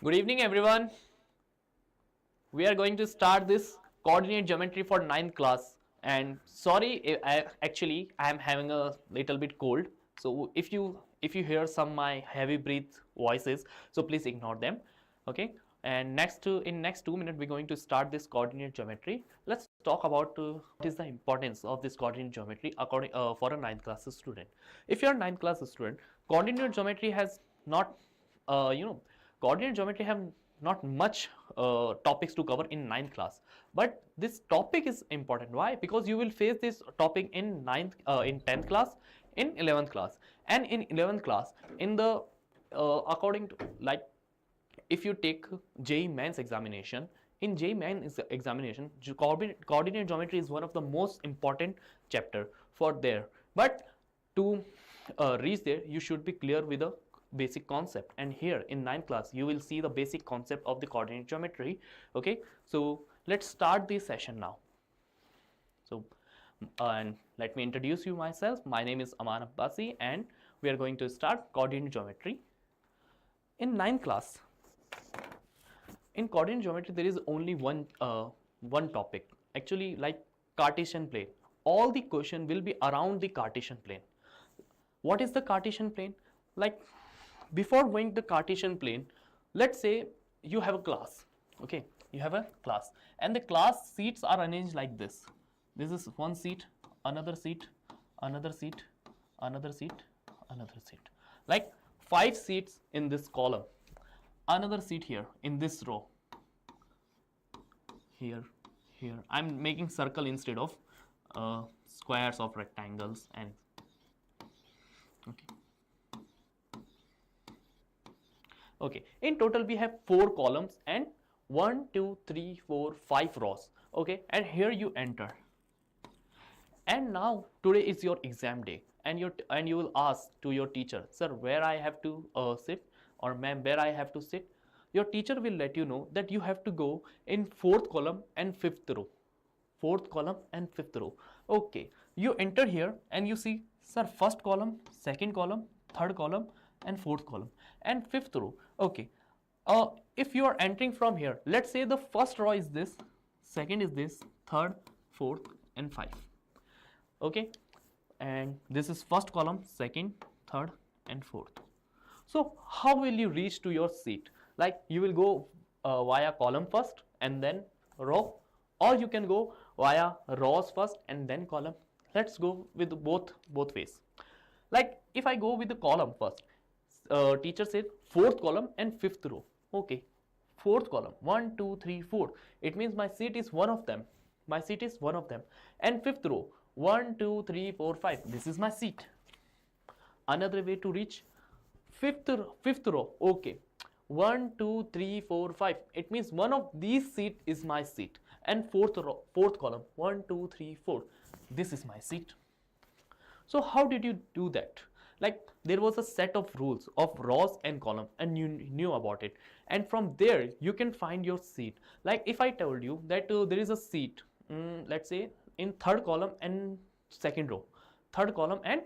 Good evening everyone. We are going to start this coordinate geometry for 9th class, and sorry, I am having a little bit cold, so if you hear some my heavy breath voices, so please ignore them. Okay, and in next 2 minutes we're going to start this coordinate geometry. Let's talk about what is the importance of this coordinate geometry according for a 9th class student. If you're a 9th class student, coordinate geometry has not coordinate geometry have not much topics to cover in 9th class, but this topic is important. Why? Because you will face this topic in 10th class, in 11th class, and in 11th class in the according to, like, if you take JEE Mains examination, in JEE Mains examination, coordinate geometry is one of the most important chapter for there. But to reach there, you should be clear with the basic concept, and here in 9th class you will see the basic concept of the coordinate geometry. Okay, so let's start this session now. So and let me introduce you myself. My name is Aman Abbasi and we are going to start coordinate geometry. In 9th class, in coordinate geometry there is only one topic, actually, like Cartesian plane. All the question will be around the Cartesian plane. What is the Cartesian plane? Like, before going to the Cartesian plane, let's say you have a class. Okay, you have a class and the class seats are arranged like this. This is one seat, another seat, another seat, another seat, another seat, like 5 seats in this column, another seat here in this row, here. I'm making circle instead of squares of rectangles. And okay, in total we have 4 columns and 1 2 3 4 5 rows. Okay, and here you enter, and now today is your exam day, and you will ask to your teacher, sir, where I have to sit, or ma'am, where I have to sit. Your teacher will let you know that you have to go in 4th column and 5th row. 4th column and 5th row. Okay, you enter here and you see, sir, 1st column, 2nd column, 3rd column and 4th column and 5th row. Okay, if you are entering from here, let's say the first row is this, second is this, 3rd, 4th and 5th. Okay, and this is 1st column, 2nd, 3rd and 4th. So how will you reach to your seat? Like, you will go via column first and then row, or you can go via rows first and then column. Let's go with both ways. Like, if I go with the column first, teacher said 4th column and 5th row. Okay, 4th column, 1 2 3 4, it means my seat is one of them, and 5th row, 1 2 3 4 5, this is my seat. Another way to reach 5th row, okay, 1 2 3 4 5, it means one of these seat is my seat, and 4th column, 1 2 3 4, this is my seat. So how did you do that? Like, there was a set of rules of rows and column, and you knew about it, and from there you can find your seat. Like, if I told you that there is a seat, let's say in 3rd column and 2nd row, 3rd column and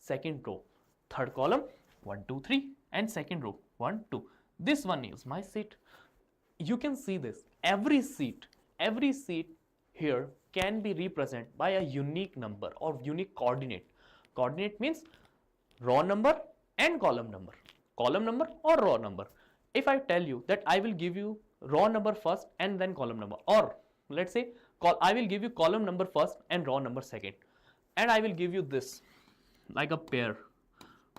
2nd row, 3rd column 1 2 3 and 2nd row 1 2, this one is my seat. You can see this, every seat here can be represented by a unique number or unique coordinate. Coordinate means row number and column number or row number. If I tell you that I will give you row number first and then column number, or let's say I will give you column number first and row number second, and I will give you this like a pair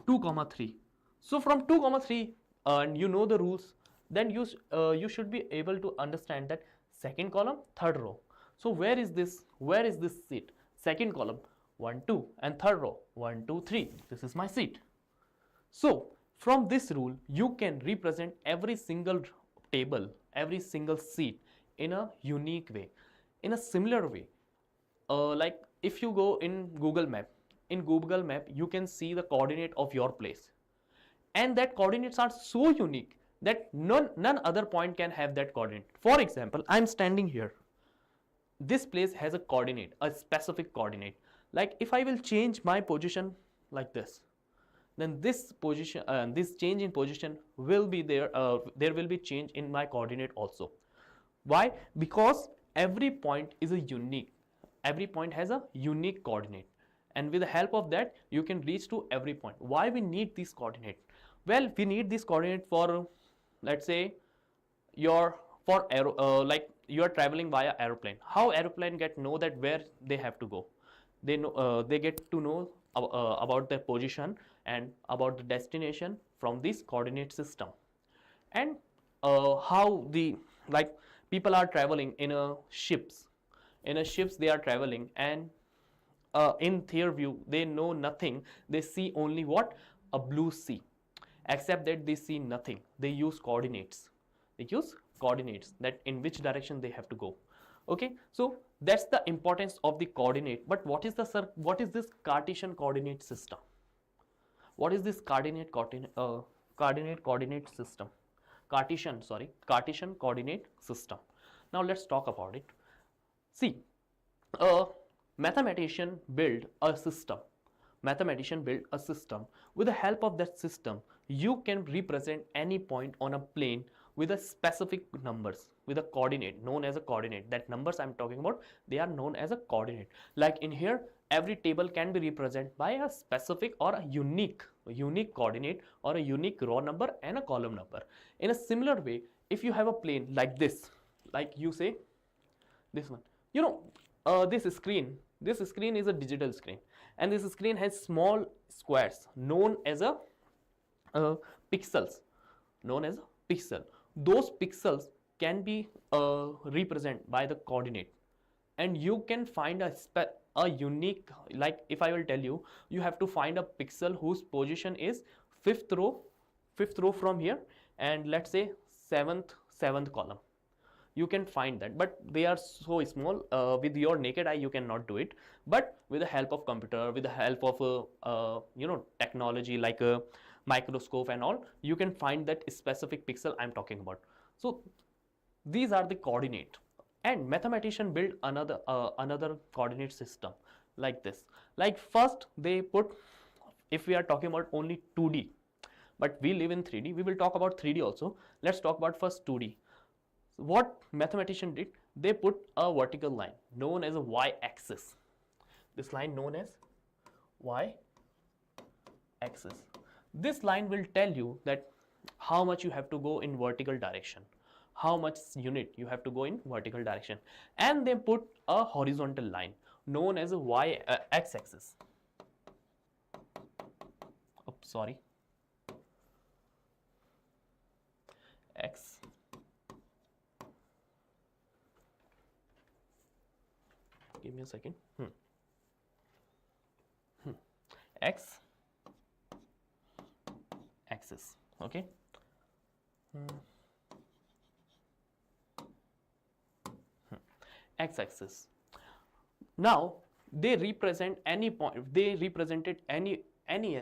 2, 3. So from 2, 3, and you know the rules, then you should be able to understand that 2nd column, 3rd row. So where is this seat? 2nd column 1 2 and 3rd row 1 2 3, this is my seat. So from this rule you can represent every single table, every single seat in a unique way, in a similar way. Like, if you go in Google Map, you can see the coordinate of your place, and that coordinates are so unique that none other point can have that coordinate. For example, I'm standing here, this place has a coordinate, a specific coordinate. Like, if I will change my position like this, then this position, this change in position will be there. There will be change in my coordinate also. Why? Because every point is a unique. Every point has a unique coordinate, and with the help of that, you can reach to every point. Why we need this coordinate? Well, we need this coordinate for, let's say, your for like you are traveling via aeroplane. How aeroplane get know that where they have to go? They know, they get to know about their position and about the destination from this coordinate system. And how the, like, people are traveling in a ships. In a ships they are traveling, and in their view they know nothing. They see only what? A blue sea. Except that they see nothing. They use coordinates. They use coordinates, that in which direction they have to go. Okay, so that's the importance of the coordinate. But what is this Cartesian coordinate system? What is this coordinate system? Cartesian coordinate system. Now let's talk about it. See, a mathematician build a system. With the help of that system, you can represent any point on a plane with a specific numbers, with a coordinate known as a coordinate. That numbers I'm talking about, they are known as a coordinate. Like in here, every table can be represented by a specific or a unique coordinate, or a unique row number and a column number. In a similar way, if you have a plane like this, like you say this one, you know, this screen is a digital screen, and this screen has small squares known as a pixels, known as a pixel. Those pixels can be represented by the coordinate, and you can find a unique, like if I will tell you, you have to find a pixel whose position is fifth row from here, and let's say seventh column. You can find that, but they are so small, with your naked eye you cannot do it. But with the help of computer, with the help of you know, technology like a microscope and all, you can find that specific pixel I'm talking about. So these are the coordinate, and mathematician build another coordinate system like this. Like first they put, if we are talking about only 2D, but we live in 3D, we will talk about 3D also. Let's talk about first 2D. So what mathematician did, they put a vertical line known as a y-axis. This line known as y-axis. This line will tell you that how much you have to go in vertical direction, how much unit you have to go in vertical direction. And they put a horizontal line known as a x-axis. Oh, sorry, x. Give me a second. X axis. Okay. X axis. Now they represent any point. They represented any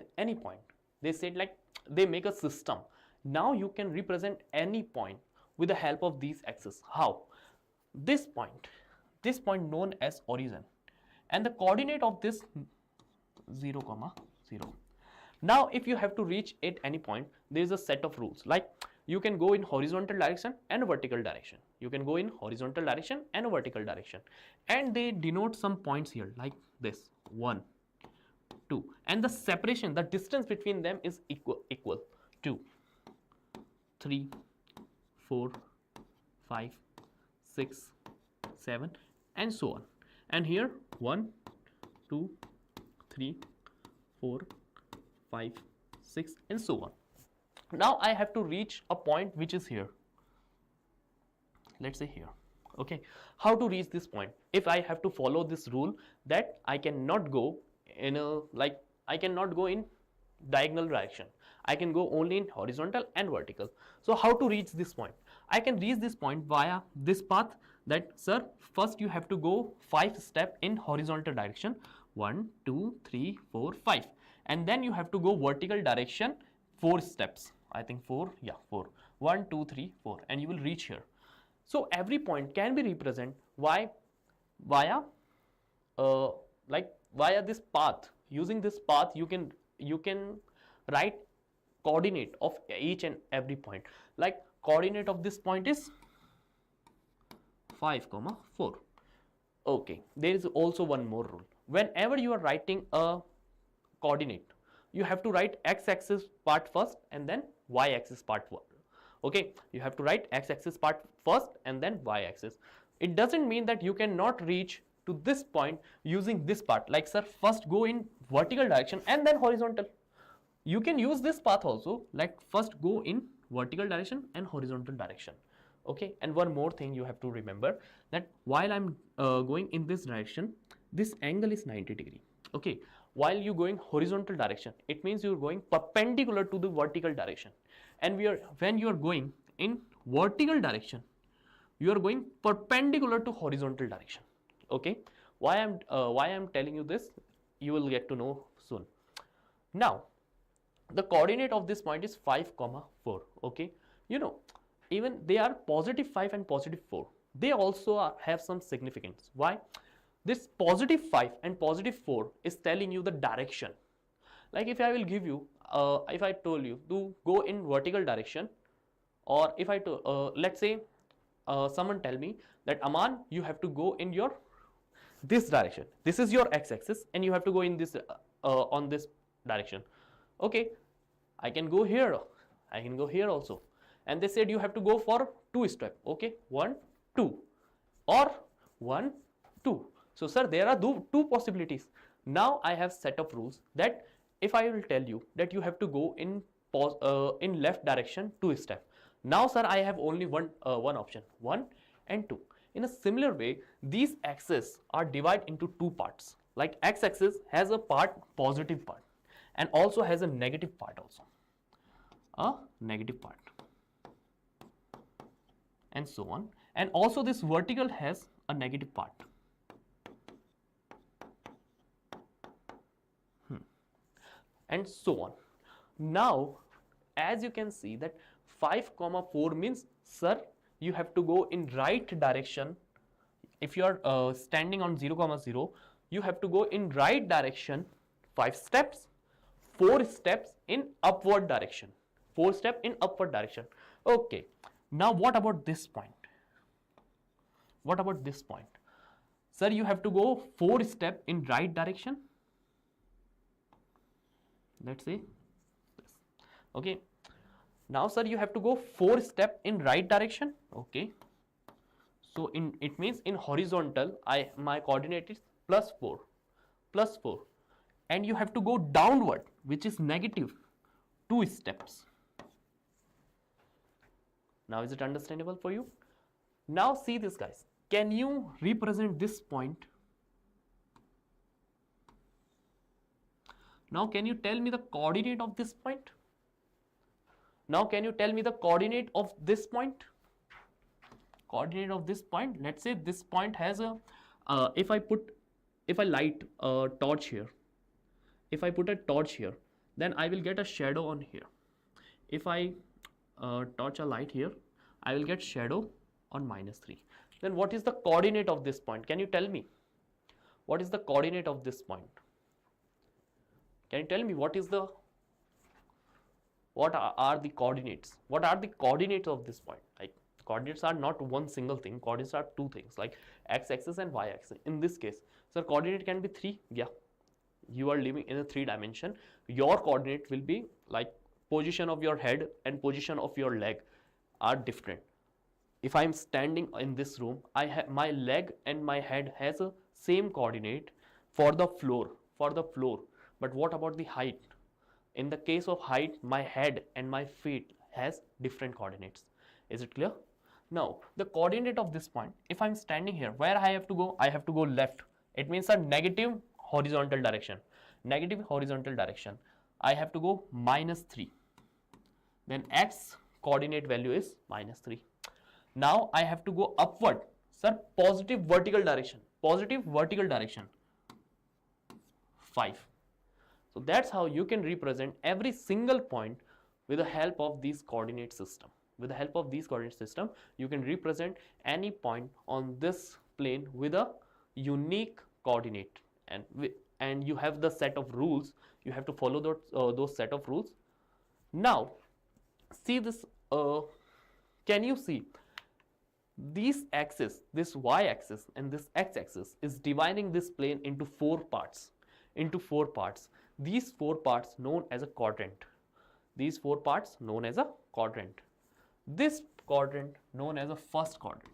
point. They said, like, they make a system. Now you can represent any point with the help of these axes. How? This point known as origin, and the coordinate of this 0, 0. Now if you have to reach at any point, there is a set of rules. Like you can go in horizontal direction and vertical direction. You can go in horizontal direction and vertical direction, and they denote some points here like this: 1, 2, and the separation, the distance between them is equal 2, 3, 4, 5, 6, 7, and so on. And here 1, 2, 3, 4, 5, 6, and so on. Now I have to reach a point which is here. Let's say here. Okay. How to reach this point? If I have to follow this rule that I cannot go in a, like, I cannot go in diagonal direction. I can go only in horizontal and vertical. So how to reach this point? I can reach this point via this path, that, sir, first you have to go 5 steps in horizontal direction. 1, 2, 3, 4, 5. And then you have to go vertical direction 4 steps. I think 4, yeah, 4. 1, 2, 3, 4, and you will reach here. So every point can be represented via this path. Using this path, you can write coordinate of each and every point. Like coordinate of this point is 5, 4. Okay, there is also one more rule. Whenever you are writing a coordinate, you have to write x-axis part first and then y-axis part first. Okay, you have to write x-axis part first and then y-axis. It doesn't mean that you cannot reach to this point using this part. Like, sir, first go in vertical direction and then horizontal. You can use this path also, like first go in vertical direction and horizontal direction. Okay, and one more thing you have to remember, that while I'm going in this direction, this angle is 90 degree. Okay, while you going horizontal direction, it means you're going perpendicular to the vertical direction. And when you are going in vertical direction, you are going perpendicular to horizontal direction. Okay, why I'm telling you this, you will get to know soon. Now, the coordinate of this point is 5, 4. Okay, you know, even they are positive 5 and positive 4. They also have some significance. Why? This positive 5 and positive 4 is telling you the direction. Like if I will give you, if I told you to go in vertical direction, or if I let's say someone tell me that Aman, you have to go in your this direction. This is your x-axis, and you have to go in this on this direction. Okay, I can go here. I can go here also. And they said you have to go for 2 step. Okay, 1, 2, or 1, 2. So, sir, there are two possibilities. Now I have set up rules that if I will tell you that you have to go in left direction 2 step. Now, sir, I have only one option, 1 and 2. In a similar way, these axes are divided into 2 parts. Like x-axis has a part, positive part, and also has a negative part also. A negative part, and so on. And also this vertical has a negative part. And so on. Now, as you can see that 5, 4 means, sir, you have to go in right direction. If you are standing on 0, 0, you have to go in right direction 5 steps, 4 steps in upward direction. 4 steps in upward direction. Okay. Now, what about this point? What about this point? Sir, you have to go 4 steps in right direction. Let's say this. Okay. Now, sir, you have to go 4 steps in right direction. Okay. So, it means in horizontal, my coordinate is +4, +4, and you have to go downward, which is negative 2 steps. Now, is it understandable for you? Now, see this, guys. Can you represent this point? Now, can you tell me the coordinate of this point? Now, can you tell me the coordinate of this point? Coordinate of this point. Let's say this point has a, if I light a torch here, if I put a torch here, then I will get a shadow on here. If I torch a light here, I will get shadow on -3. Then what is the coordinate of this point? Can you tell me? What is the coordinate of this point? Can you tell me what are the coordinates? What are the coordinates of this point? Like, coordinates are not one single thing. Coordinates are 2 things, like x-axis and y-axis. In this case, sir, coordinate can be 3. Yeah, you are living in a 3 dimension. Your coordinate will be like position of your head and position of your leg are different. If I am standing in this room, I have my leg and my head has a same coordinate for the floor. But what about the height? In the case of height, my head and my feet has different coordinates. Is it clear? Now, the coordinate of this point, if I am standing here, where I have to go? I have to go left. It means a negative horizontal direction. Negative horizontal direction. I have to go -3. Then x coordinate value is -3. Now, I have to go upward. Sir, positive vertical direction. Positive vertical direction. 5. So, that's how you can represent every single point with the help of these coordinate system. With the help of these coordinate system, you can represent any point on this plane with a unique coordinate. And and you have the set of rules. You have to follow those set of rules. Now see this, can you see these axis, this y axis and this x axis is dividing this plane into four parts, these four parts known as a quadrant, this quadrant known as a first quadrant,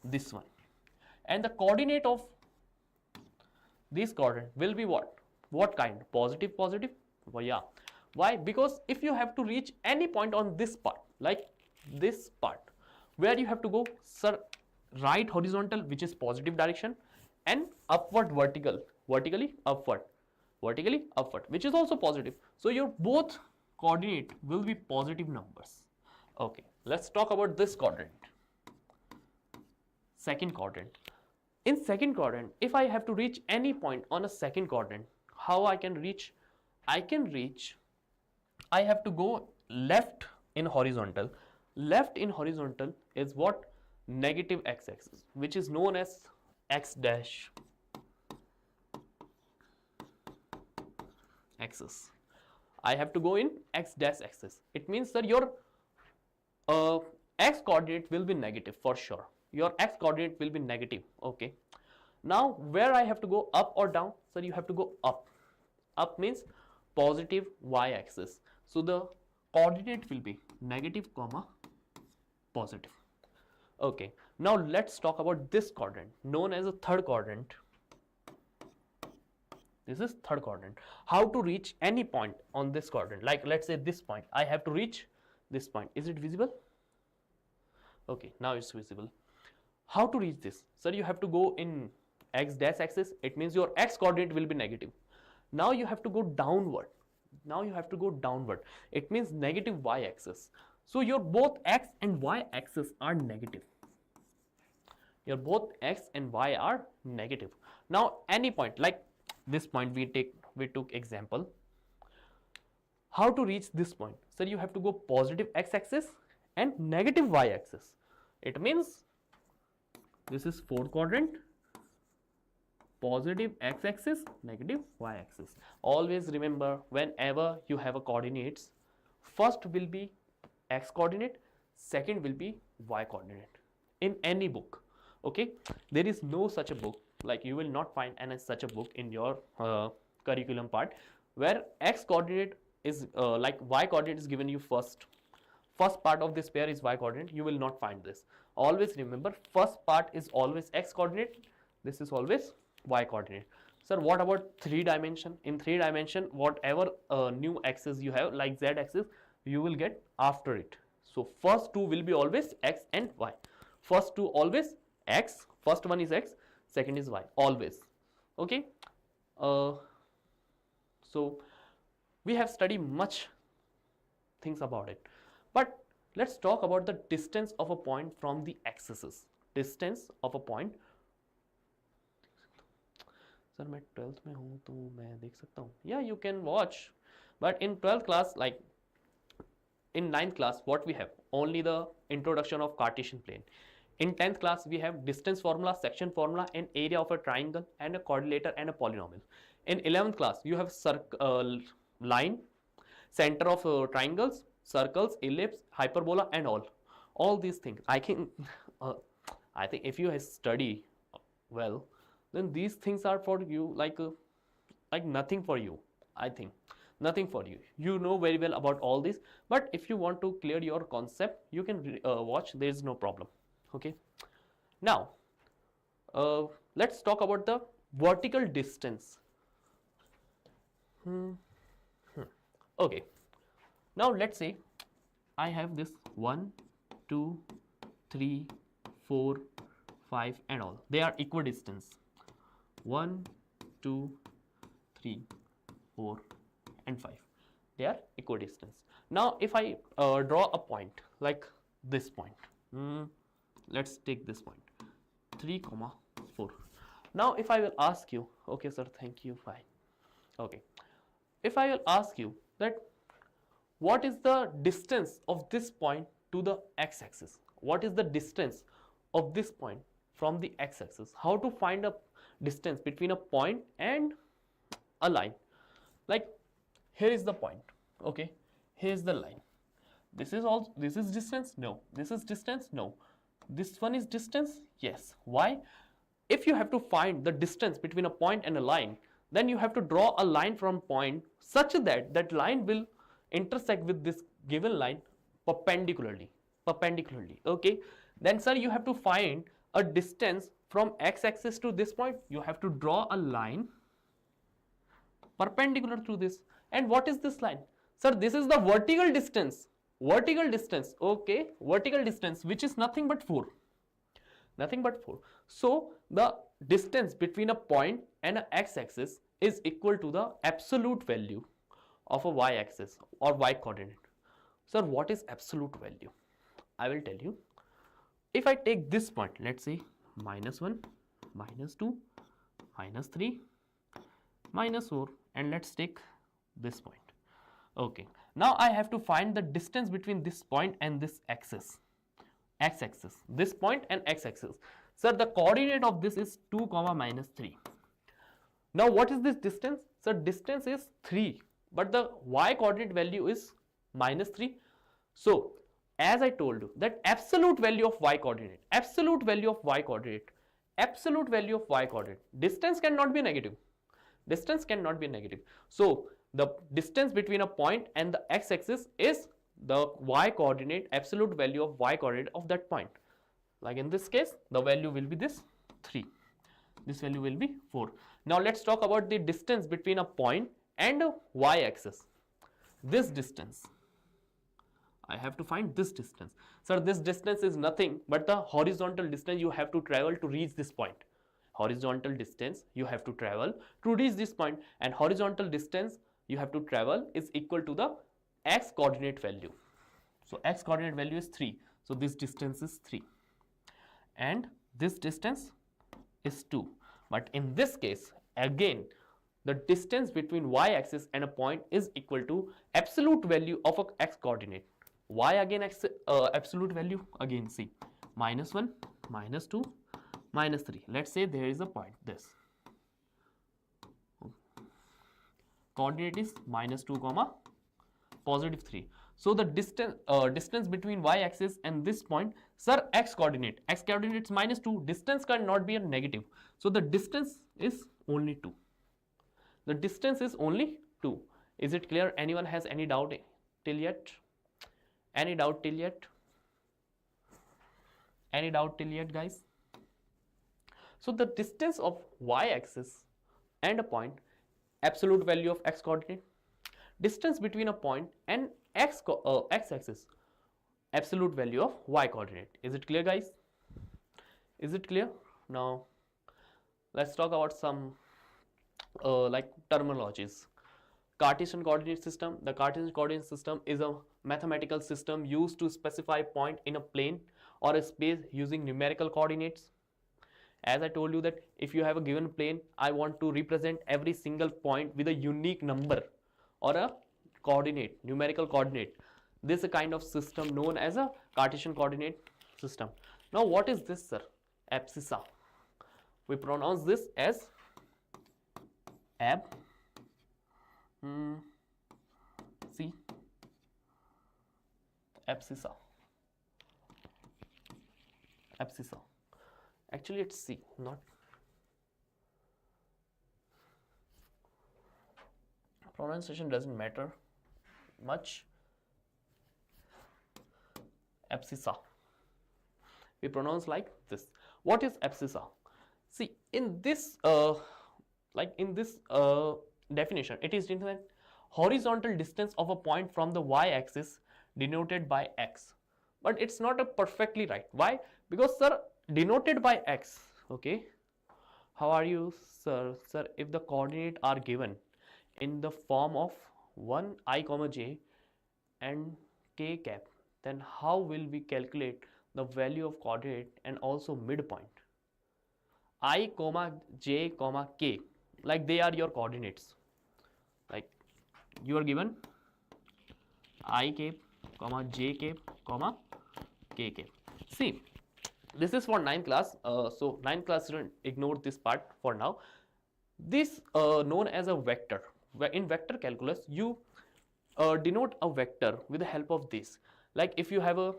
this one, and the coordinate of this quadrant will be what kind? Positive. Well, yeah. Why? Because if you have to reach any point on this part, like this part, where you have to go, sir, right horizontal, which is positive direction, and upward vertically upward, which is also positive. So your both coordinate will be positive numbers. Okay, let's talk about this quadrant, second quadrant. In second quadrant, if I have to reach any point on a second quadrant, how I can reach? I have to go left in horizontal. Left in horizontal is what? Negative x-axis, which is known as x dash axis. I have to go in x dash axis. It means that your x coordinate will be negative for sure. Your x coordinate will be negative. Okay. Now where I have to go, up or down? So you have to go up. Up means positive y axis. So the coordinate will be negative comma positive. Okay. Now let's talk about this quadrant known as a third quadrant. This is third quadrant. How to reach any point on this quadrant? Like let's say this point. I have to reach this point. Is it visible? Okay, now it's visible. How to reach this? Sir, you have to go in x dash axis. It means your x coordinate will be negative. Now you have to go downward. It means negative y axis. So your both x and y axis are negative. Now any point, like this point we took example. How to reach this point? Sir, you have to go positive x axis and negative y axis. It means this is fourth quadrant, positive x axis, negative y axis. Always remember, whenever you have a coordinates, first will be x coordinate, second will be y coordinate in any book. Okay, there is no such a book, like you will not find such a book in your curriculum part where x coordinate is like y coordinate is given you first part of this pair is y coordinate. You will not find this. Always remember, first part is always x coordinate, this is always y coordinate. Sir, what about 3 dimension? In 3 dimension, whatever new axis you have, like z axis, you will get after it. So first two will be always x and y. First two always x, first one is x, second is y, always. Okay. So we have studied much things about it, but let's talk about the distance of a point from the axes. Distance of a point. Sir, मैं 12th में हूँ तो मैं देख सकता हूँ. Yeah, you can watch, but in 12th class, like in 9th class, what we have? Only the introduction of Cartesian plane. In 10th class, we have distance formula, section formula, and area of a triangle, and a quadrilateral and a polynomial. In 11th class, you have line, center of triangles, circles, ellipse, hyperbola, and all these things. I think if you study well, then these things are for you like nothing for you. I think nothing for you. You know very well about all this, but if you want to clear your concept, you can watch. There is no problem. Okay. Now let's talk about the vertical distance. Okay. Now let's say I have this 1, 2, 3, 4, 5 and all. They are equidistance. 1, 2, 3, 4 and 5. They are equidistance. Now if I draw a point like this point, let's take this point 3, 4. Now if I will ask you, okay sir, thank you, fine. Okay, if I will ask you that what is the distance of this point to the x-axis, what is the distance of this point from the x-axis, how to find a distance between a point and a line. Like here is the point, okay, here is the line. This is distance, no. This is distance, no. This one is distance, yes. Why? If you have to find the distance between a point and a line, then you have to draw a line from point such that that line will intersect with this given line perpendicularly, okay. Then sir, you have to find a distance from x-axis to this point. You have to draw a line perpendicular to this. And what is this line? Sir, this is the vertical distance, okay, vertical distance, which is nothing but 4. So the distance between a point and an x-axis is equal to the absolute value of a y-axis or y-coordinate. Sir, what is absolute value? I will tell you. If I take this point, let's say -1, -2, -3, -4, and let's take this point. Okay, now I have to find the distance between this point and this axis, x-axis, this point and x-axis. Sir, the coordinate of this is 2, -3. Now what is this distance? Sir, distance is 3, but the y-coordinate value is -3. So as I told you that absolute value of y-coordinate, distance cannot be negative. So the distance between a point and the x-axis is the y-coordinate, absolute value of y-coordinate of that point. Like in this case, the value will be this 3. This value will be 4. Now let's talk about the distance between a point and a y-axis. This distance, I have to find this distance. Sir, this distance is nothing but the horizontal distance you have to travel to reach this point. Horizontal distance you have to travel to reach this point, and horizontal distance you have to travel is equal to the x coordinate value. So x coordinate value is 3. So this distance is 3 and this distance is 2. But in this case, again, the distance between y-axis and a point is equal to absolute value of a x coordinate. Why again absolute value? Again see, -1, -2, -3. Let's say there is a point, this coordinate is -2, +3. So the distance between y-axis and this point, sir, x coordinate is -2. Distance cannot be a negative, so the distance is only 2. The distance is only 2. Is it clear? Anyone has any doubt till yet? Any doubt till yet? Any doubt till yet, guys? So the distance of y-axis and a point, absolute value of x coordinate, distance between a point and x-axis, absolute value of y coordinate. Is it clear, guys? Is it clear? Now let's talk about some like terminologies. Cartesian coordinate system. The Cartesian coordinate system is a mathematical system used to specify point in a plane or a space using numerical coordinates. As I told you that if you have a given plane, I want to represent every single point with a unique number or a coordinate, numerical coordinate. This is a kind of system known as a Cartesian coordinate system. Now what is this, sir? Abscissa. We pronounce this as abscissa. Actually it's C, not pronunciation doesn't matter much. Abscissa. We pronounce like this. What is abscissa? See, in this definition, it is written that horizontal distance of a point from the y-axis denoted by x. But it's not a perfectly right. Why? Because, sir, denoted by x. Okay. How are you, sir? Sir, if the coordinate are given in the form of 1 I, j and k cap, then how will we calculate the value of coordinate and also midpoint? I, j, k, like they are your coordinates. Like you are given I cap, j cap, k cap. See, this is for 9th class. So 9th class student, ignore this part for now. This known as a vector. In vector calculus, you denote a vector with the help of this. Like if you have a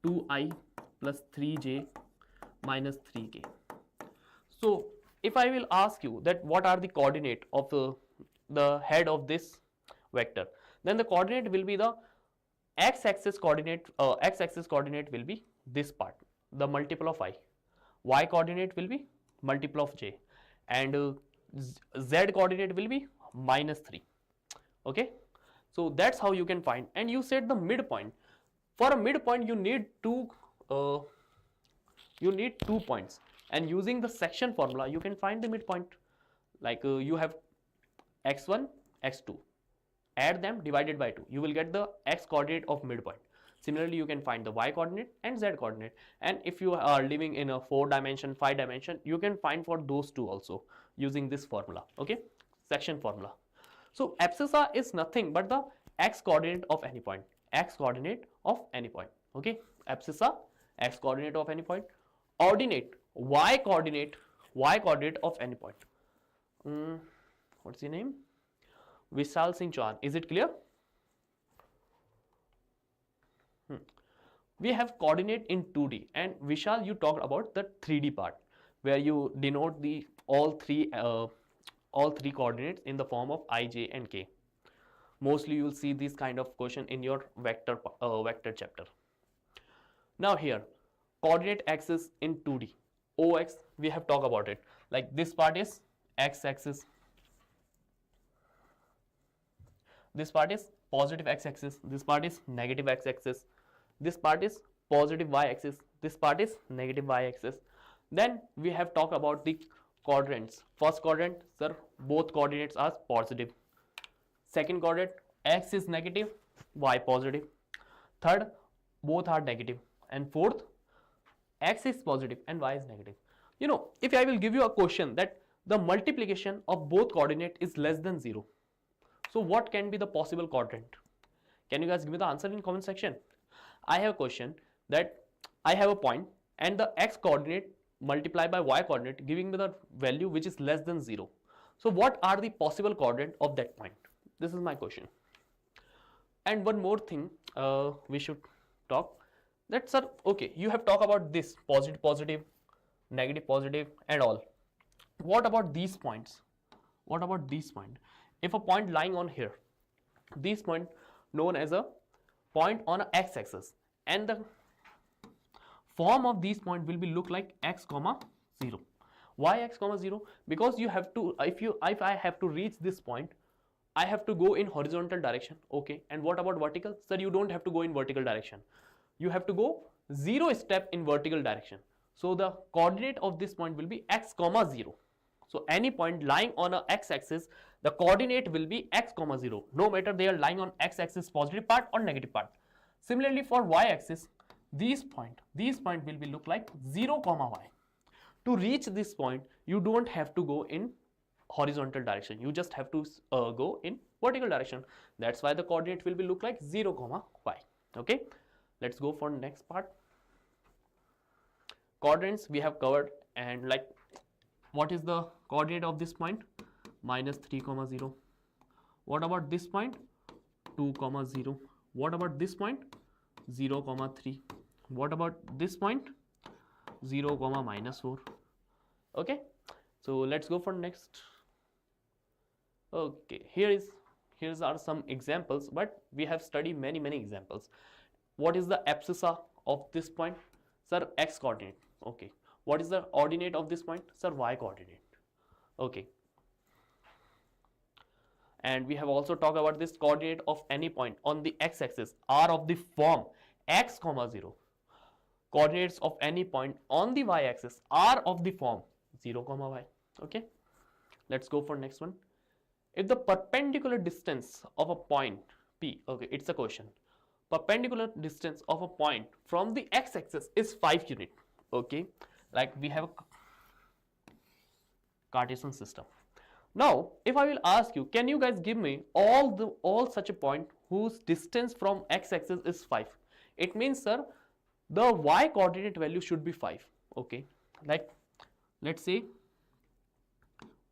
2i plus 3j minus 3k. So if I will ask you that what are the coordinate of the head of this vector, then the coordinate will be the x-axis coordinate. X-axis coordinate will be this part, the multiple of I. Y coordinate will be multiple of j, and z coordinate will be minus 3. Okay, so that's how you can find. And you said the midpoint. For a midpoint, you need two points, and using the section formula, you can find the midpoint. Like you have x1, x2. Add them, divided by 2. You will get the x coordinate of midpoint. Similarly, you can find the y coordinate and z coordinate. And if you are living in a 4-dimension, 5-dimension, you can find for those two also using this formula. Okay, section formula. So abscissa is nothing but the x coordinate of any point. X coordinate of any point. Okay, abscissa, x coordinate of any point. Ordinate, y coordinate of any point. What's your name? Vishal Singh Chauhan. Is it clear? We have coordinate in 2D, and Vishal, you talked about the 3D part where you denote the all three coordinates in the form of I, J, and K. Mostly you will see this kind of question in your vector chapter. Now here, coordinate axis in 2D. OX, we have talked about it. Like this part is x-axis. This part is positive x-axis. This part is negative x-axis. This part is positive y-axis. This part is negative y-axis. Then we have talked about the quadrants. First quadrant, sir, both coordinates are positive. Second quadrant, x is negative, y positive. Third, both are negative. And fourth, x is positive and y is negative. You know, if I will give you a question that the multiplication of both coordinate is less than 0. So what can be the possible quadrant? Can you guys give me the answer in comment section? I have a question that I have a point and the x coordinate multiplied by y coordinate giving me the value which is less than 0. So what are the possible coordinate of that point? This is my question. And one more thing we should talk, that sir, okay, you have talked about this positive, negative, positive and all. What about these points? What about these points? If a point lying on here, this point known as a point on a x-axis, and the form of these point will be look like x comma 0. Why x comma 0? Because you have to, if I have to reach this point, I have to go in horizontal direction. Okay, and what about vertical? Sir, you don't have to go in vertical direction. You have to go 0 step in vertical direction. So the coordinate of this point will be x comma 0. So any point lying on a x-axis, the coordinate will be x comma 0, no matter they are lying on x-axis positive part or negative part. Similarly for y-axis, these point will be look like 0 comma y. To reach this point, you don't have to go in horizontal direction. You just have to go in vertical direction. That's why the coordinate will be look like 0 comma y. Okay, let's go for next part. Coordinates we have covered, and like what is the coordinate of this point? Minus 3 comma 0. What about this point? 2 comma 0. What about this point? 0 comma 3. What about this point? 0 comma minus 4. Okay, so let's go for next. Okay, here are some examples, but we have studied many examples. What is the abscissa of this point? Sir, x coordinate. Okay, what is the ordinate of this point? Sir, y coordinate. Okay, and we have also talked about this coordinate of any point on the x-axis are of the form x comma 0. Coordinates of any point on the y-axis are of the form 0 comma y. Okay, let's go for next one. If the perpendicular distance of a point P, okay, it's a question. Perpendicular distance of a point from the x-axis is 5 unit. Okay, like we have a Cartesian system. Now, if I will ask you, can you guys give me all such a point whose distance from x-axis is 5? It means, sir, the y coordinate value should be 5. Okay, like let's say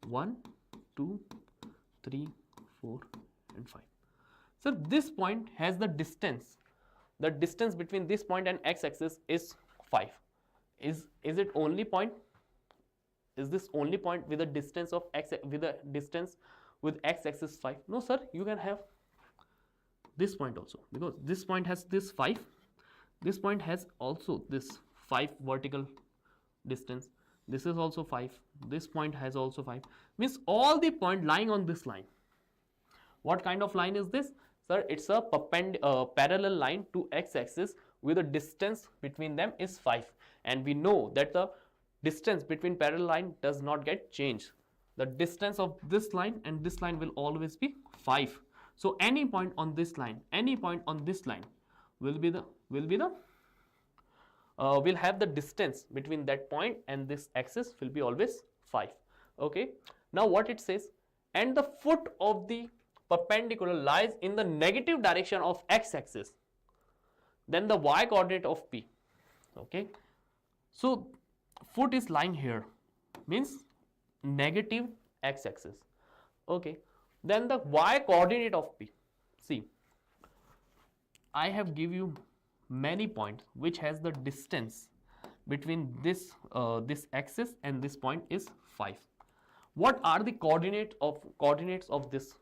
1, 2, 3, 4 and 5. So this point has the distance between this point and x-axis is 5. Is it only point? Is this only point with a distance of x, with x-axis 5? No sir, you can have this point also, because this point has this 5, this point has also this 5 vertical distance, this is also 5, this point has also 5, means all the point lying on this line. What kind of line is this? Sir, it's a parallel line to x-axis with a distance between them is 5, and we know that the distance between parallel line does not get changed. The distance of this line and this line will always be 5. So any point on this line, will have the distance between that point and this axis will be always 5. Okay. Now what it says, and the foot of the perpendicular lies in the negative direction of x-axis, then the y coordinate of P. Okay. So foot is lying here, means negative x-axis. Okay. Then the y coordinate of P. See, I have give you many points which has the distance between this axis and this point is 5. What are the coordinates of this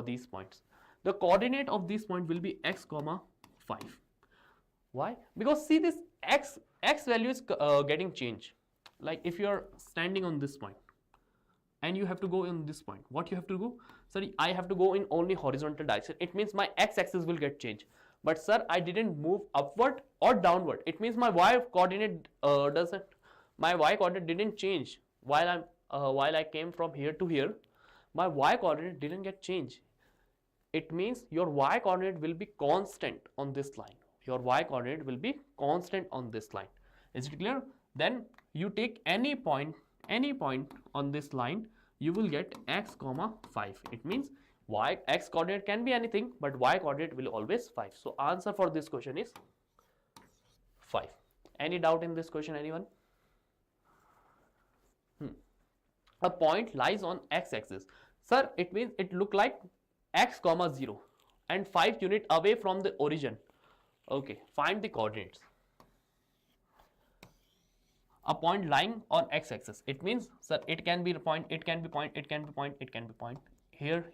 these points? The coordinate of this point will be x comma 5. Why? Because see, this x value is getting changed. Like if you are standing on this point and you have to go in this point, what you have to go? Sorry, I have to go in only horizontal direction. It means my x-axis will get changed. But sir, I didn't move upward or downward. It means my y coordinate didn't change while I came from here to here. My y coordinate didn't get changed. It means your y coordinate will be constant on this line. Your y coordinate will be constant on this line. Is it clear? Then you take any point on this line, you will get x comma 5. It means x coordinate can be anything, but y coordinate will always 5. So answer for this question is 5. Any doubt in this question, anyone? A point lies on x-axis. Sir, it means it look like x comma 0 and 5 unit away from the origin. Okay, find the coordinates. A point lying on x-axis. It means, sir, it can be a point, it can be point, it can be point, it can be point. Here.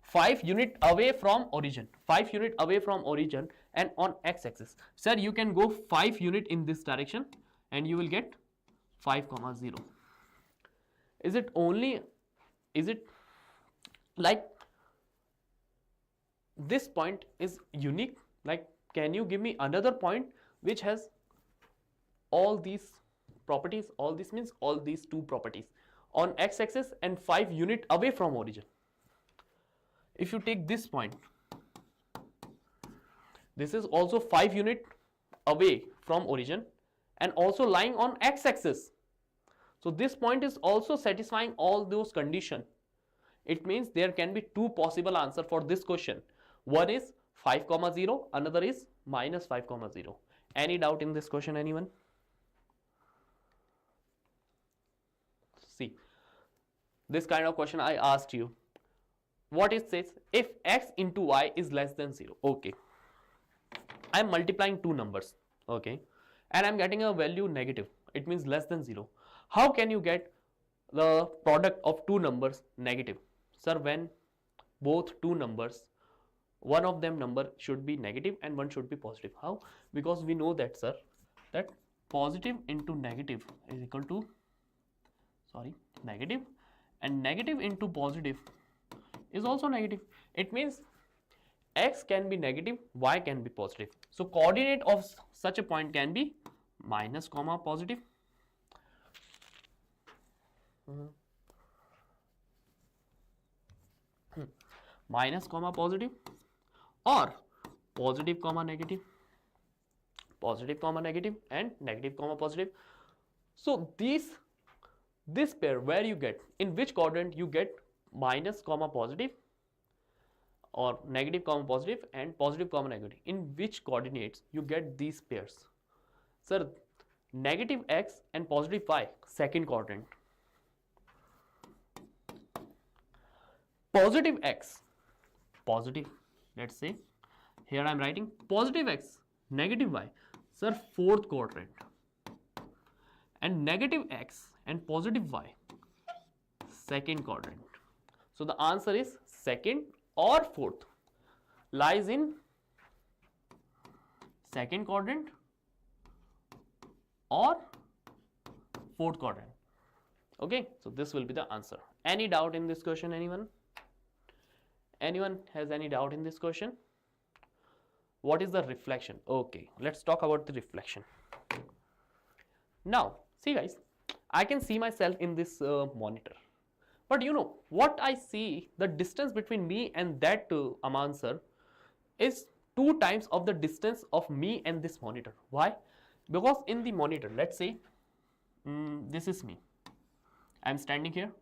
5 unit away from origin. 5 unit away from origin and on x-axis. Sir, you can go 5 unit in this direction and you will get 5 comma 0. Is it like this point is unique? Like, can you give me another point which has all these properties? All this means all these two properties on x-axis and 5 unit away from origin. If you take this point, this is also 5 unit away from origin and also lying on x-axis. So this point is also satisfying all those conditions. It means there can be two possible answers for this question. One is 5 comma 0, another is minus 5 comma 0. Any doubt in this question, anyone? See, this kind of question I asked you. What it says, if x into y is less than 0. Okay, I am multiplying two numbers. Okay, and I am getting a value negative. It means less than 0. How can you get the product of two numbers negative? Sir, when both two numbers, one of them number should be negative and one should be positive. How? Because we know that, sir, that positive into negative is equal to, negative, and negative into positive is also negative. It means x can be negative, y can be positive. So coordinate of such a point can be minus comma positive, minus comma positive, or positive comma negative, and negative comma positive. So this pair, where you get, in which quadrant you get minus comma positive or negative comma positive and positive comma negative, in which coordinates you get these pairs? Sir, negative x and positive y, second quadrant. positive x, positive, let's say here I am writing positive x, negative y, sir, fourth quadrant, and negative x and positive y, second quadrant. So the answer is second or fourth, lies in second quadrant or fourth quadrant. Okay, so this will be the answer. Any doubt in this question, anyone? Anyone has any doubt in this question? What is the reflection? Okay, let's talk about the reflection. Now, see guys, I can see myself in this monitor. But you know, what I see, the distance between me and that Aman sir is 2 times of the distance of me and this monitor. Why? Because in the monitor, let's say, this is me. I am standing here.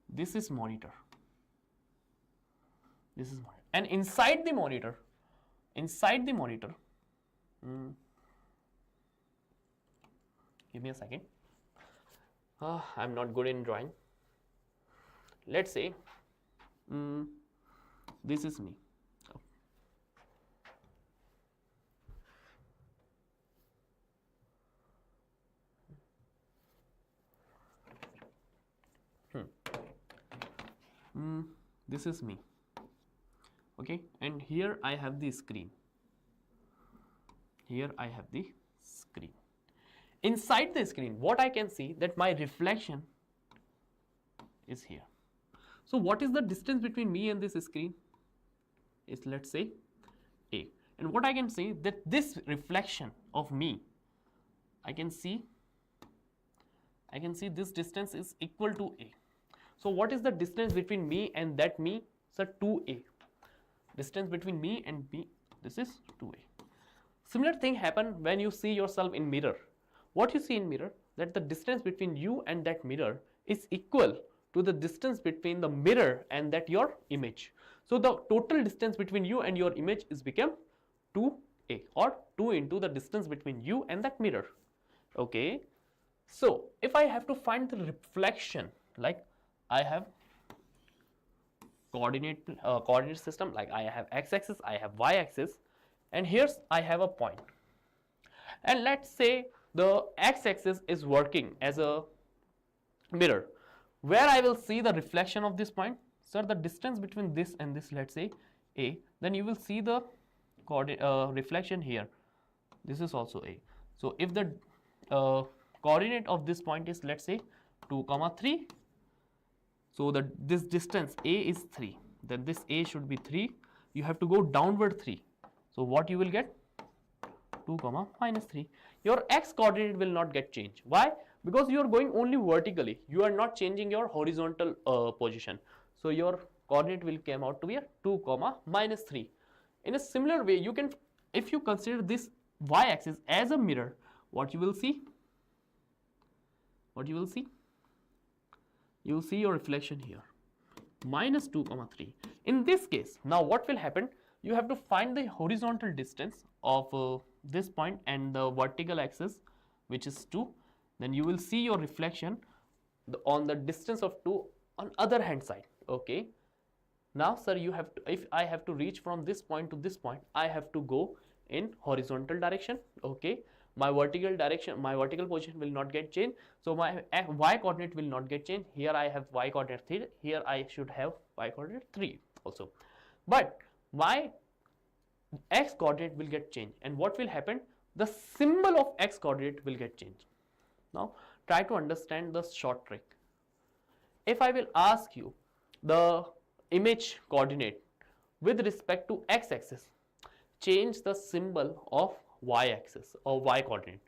This is monitor. This is monitor. And inside the monitor, give me a second. I'm not good in drawing. Let's say, this is me. This is me. Okay, and here I have the screen. Here I have the screen. Inside the screen, what I can see, that my reflection is here. So what is the distance between me and this screen? Is, let's say, a. And what I can see, that this reflection of me, I can see this distance is equal to a. So what is the distance between me and that me? Sir, 2a. Distance between me and me, this is 2a. Similar thing happen when you see yourself in mirror. What you see in mirror, that the distance between you and that mirror is equal to the distance between the mirror and that your image. So the total distance between you and your image is become 2a, or 2 into the distance between you and that mirror. Okay. So if I have to find the reflection, like I have coordinate system, like I have x-axis, I have y-axis, and here's I have a point. And let's say the x-axis is working as a mirror. Where I will see the reflection of this point? Sir, the distance between this and this, let's say a, then you will see the reflection here. This is also a. So if the coordinate of this point is, let's say, 2, 3, so this distance a is 3, then this a should be 3. You have to go downward 3. So what you will get? 2, -3. Your x coordinate will not get changed. Why? Because you are going only vertically. You are not changing your horizontal position. So your coordinate will come out to be 2, -3. In a similar way, you can, if you consider this y-axis as a mirror, what you will see? What you will see? You will see your reflection here, -2, 3. In this case, now what will happen? You have to find the horizontal distance of this point and the vertical axis, which is 2. Then you will see your reflection on the distance of 2 on other hand side. Okay. Now, sir, you have to, if I have to reach from this point to this point, I have to go in horizontal direction. Okay. My vertical direction, my vertical position will not get changed. So my y coordinate will not get changed. Here I have y coordinate 3. Here I should have y coordinate 3 also. But my x coordinate will get changed. And what will happen? The symbol of x coordinate will get changed. Now try to understand the short trick. If I will ask you the image coordinate with respect to x-axis, change the symbol of y-axis or y coordinate.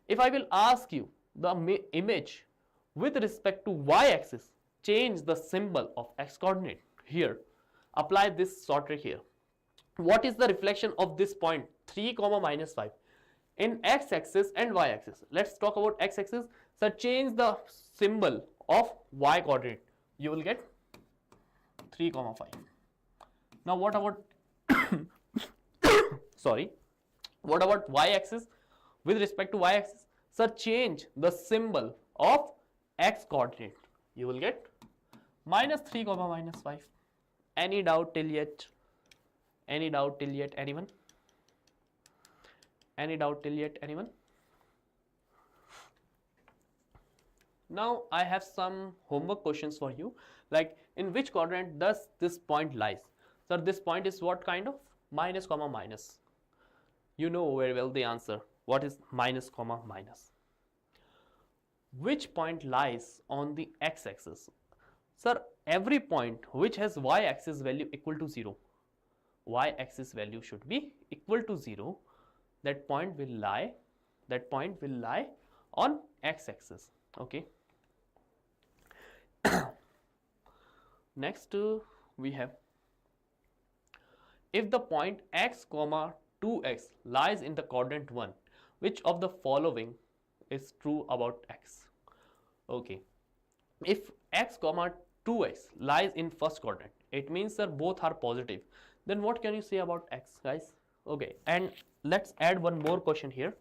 If I will ask you the image with respect to y-axis, change the symbol of x coordinate. Here, apply this short trick here. What is the reflection of this point 3, -5 in x-axis and y-axis? Let's talk about x-axis. So change the symbol of y coordinate. You will get 3, 5. Now what about sorry, what about y-axis? With respect to y-axis, sir, change the symbol of x coordinate. You will get -3, -5. Any doubt till yet? Any doubt till yet, anyone? Any doubt till yet, anyone? Now I have some homework questions for you, like in which quadrant does this point lies? So this point is what kind of? Minus comma minus. You know very well the answer. What is minus comma minus? Which point lies on the x-axis? Sir, every point which has y-axis value equal to 0, y-axis value should be equal to 0, that point will lie on x-axis. Okay. Next we have, if the point x comma 2x lies in the quadrant 1, which of the following is true about x? Okay, if x comma 2x lies in first quadrant, it means that both are positive. Then what can you say about x, guys? Okay, and let's add one more question here.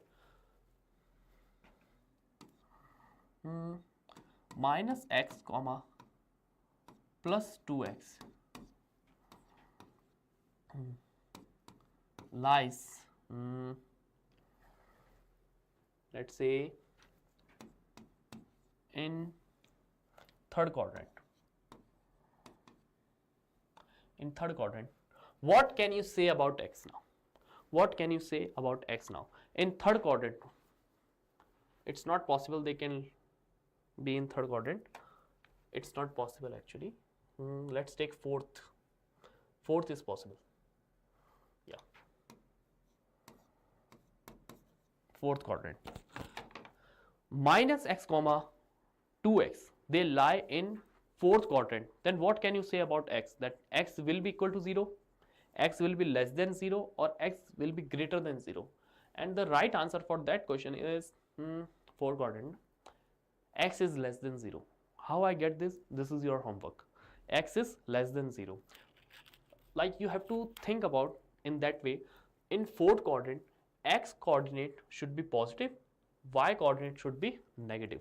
Minus x comma plus 2x lies, let's say, in third quadrant. In third quadrant, what can you say about x now? What can you say about x now? In third quadrant, it's not possible they can be in third quadrant. It's not possible actually. Let's take fourth. Fourth is possible. Yeah. Fourth quadrant. Minus x comma 2x, they lie in fourth quadrant. Then what can you say about x? That x will be equal to 0, x will be less than 0, or x will be greater than 0? And the right answer for that question is fourth quadrant. X is less than 0. How I get this? This is your homework. X is less than 0. Like you have to think about in that way. In fourth quadrant, x coordinate should be positive, y coordinate should be negative.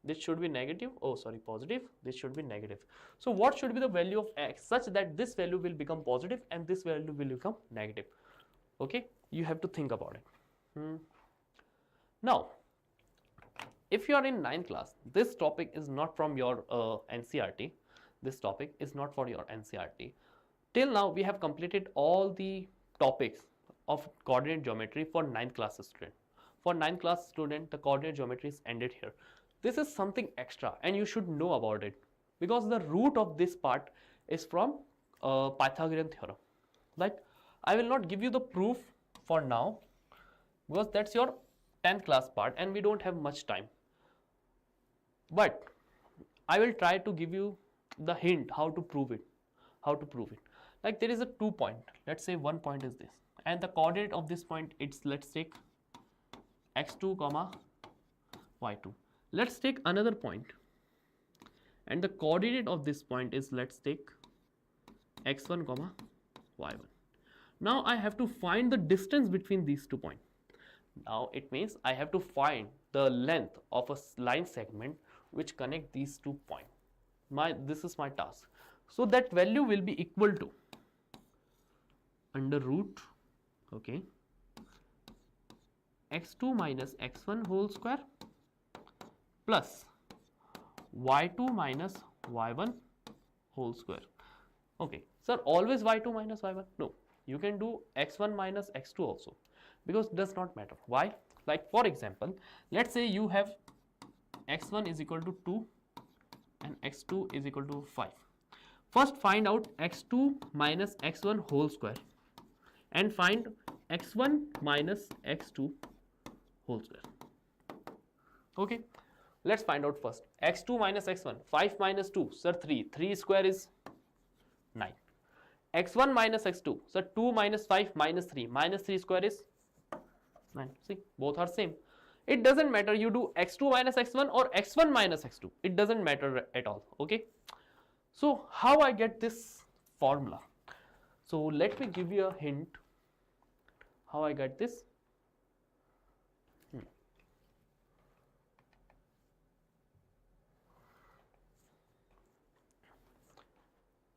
This should be negative, oh sorry, positive, this should be negative. So what should be the value of x such that this value will become positive and this value will become negative? Okay, you have to think about it. Now, if you are in 9th class, this topic is not from your NCERT. This topic is not for your NCERT. Till now, we have completed all the topics of coordinate geometry for 9th class student. For 9th class student, the coordinate geometry is ended here. This is something extra and you should know about it, because the root of this part is from Pythagorean theorem. Like, I will not give you the proof for now because that's your 10th class part and we don't have much time. But I will try to give you the hint how to prove it. Like there is a 2 point. Let's say one point is this, and the coordinate of this point, it's, let's take x2 comma y2. Let's take another point, and the coordinate of this point is, let's take x1 comma y1. Now I have to find the distance between these 2 points. Now it means I have to find the length of a line segment which connect these 2 points. This is my task. So that value will be equal to under root, okay, x2 minus x1 whole square plus y2 minus y1 whole square. Okay, sir, always y2 minus y1? No, you can do x1 minus x2 also, because it does not matter. Why? Like for example, let's say you have x1 is equal to 2 and x2 is equal to 5. First find out x2 minus x1 whole square and find x1 minus x2 whole square. Okay, let's find out first. x2 minus x1, 5 minus 2, sir, 3. 3 square is 9. x1 minus x2, sir, 2 minus 5 minus 3. Minus 3 square is 9. See, both are same. It doesn't matter you do x2 minus x1 or x1 minus x2. It doesn't matter at all. Okay. So how I get this formula? So let me give you a hint how I get this.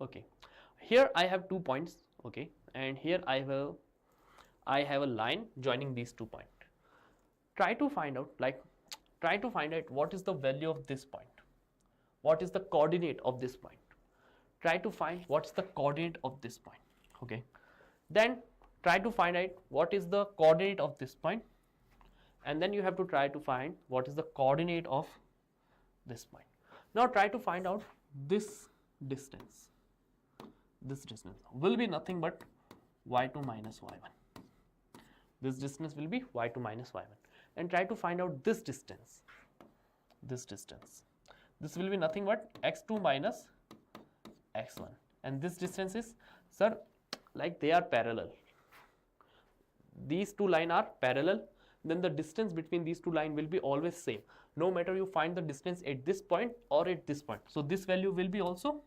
Okay, here I have 2 points, okay, and here I have a line joining these 2 points. Try to find out what is the value of this point, what is the coordinate of this point. Try to find what's the coordinate of this point, okay. Then try to find out what is the coordinate of this point, and then you have to try to find what is the coordinate of this point. Now try to find out this distance. This distance will be nothing but y2 minus y1. This distance will be y2 minus y1. And try to find out this distance. This will be nothing but x2 minus x1. And this distance is, sir, like they are parallel. These two lines are parallel. Then the distance between these two lines will be always same. No matter you find the distance at this point or at this point. So this value will be also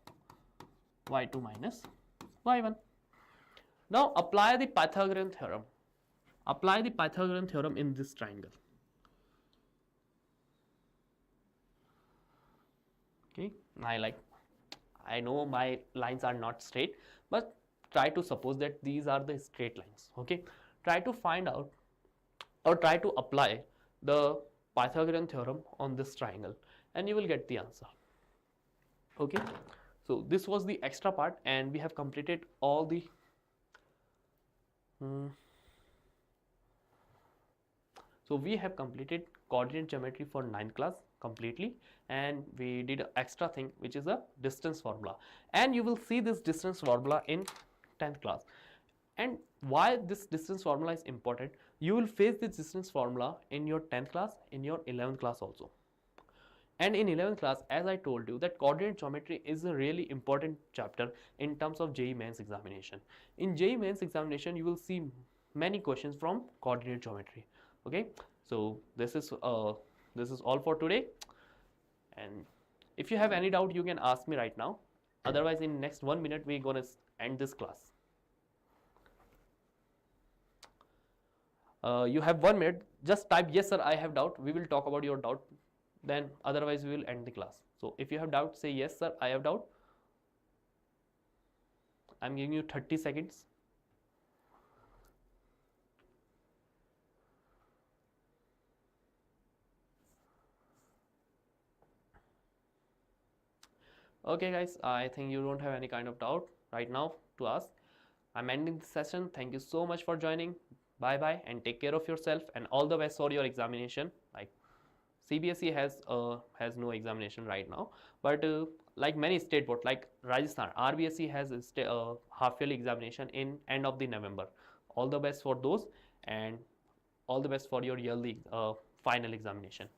y2 minus y1. Now apply the Pythagorean theorem. Apply the Pythagorean theorem in this triangle. Okay, I know my lines are not straight, but try to suppose that these are the straight lines. Okay, try to find out or try to apply the Pythagorean theorem on this triangle and you will get the answer. Okay, so this was the extra part and we have completed all the so we have completed coordinate geometry for 9th class completely, and we did an extra thing which is a distance formula, and you will see this distance formula in 10th class. And why this distance formula is important, you will face this distance formula in your 10th class, in your 11th class also. And in 11th class, as I told you, that coordinate geometry is a really important chapter in terms of JEE Mains examination. In JEE Mains examination, you will see many questions from coordinate geometry. Okay, so this is all for today. And if you have any doubt, you can ask me right now. Otherwise, in next 1 minute, we're gonna end this class. You have 1 minute. Just type yes sir, I have doubt. We will talk about your doubt. Then otherwise we will end the class. So if you have doubt, say yes sir, I have doubt. I'm giving you 30 seconds. Okay guys, I think you don't have any kind of doubt right now to ask. I'm ending the session. Thank you so much for joining. Bye bye and take care of yourself and all the best for your examination. Like CBSE has no examination right now, but like many state board like Rajasthan, RBSE has a half yearly examination in end of the November. All the best for those and all the best for your yearly final examination.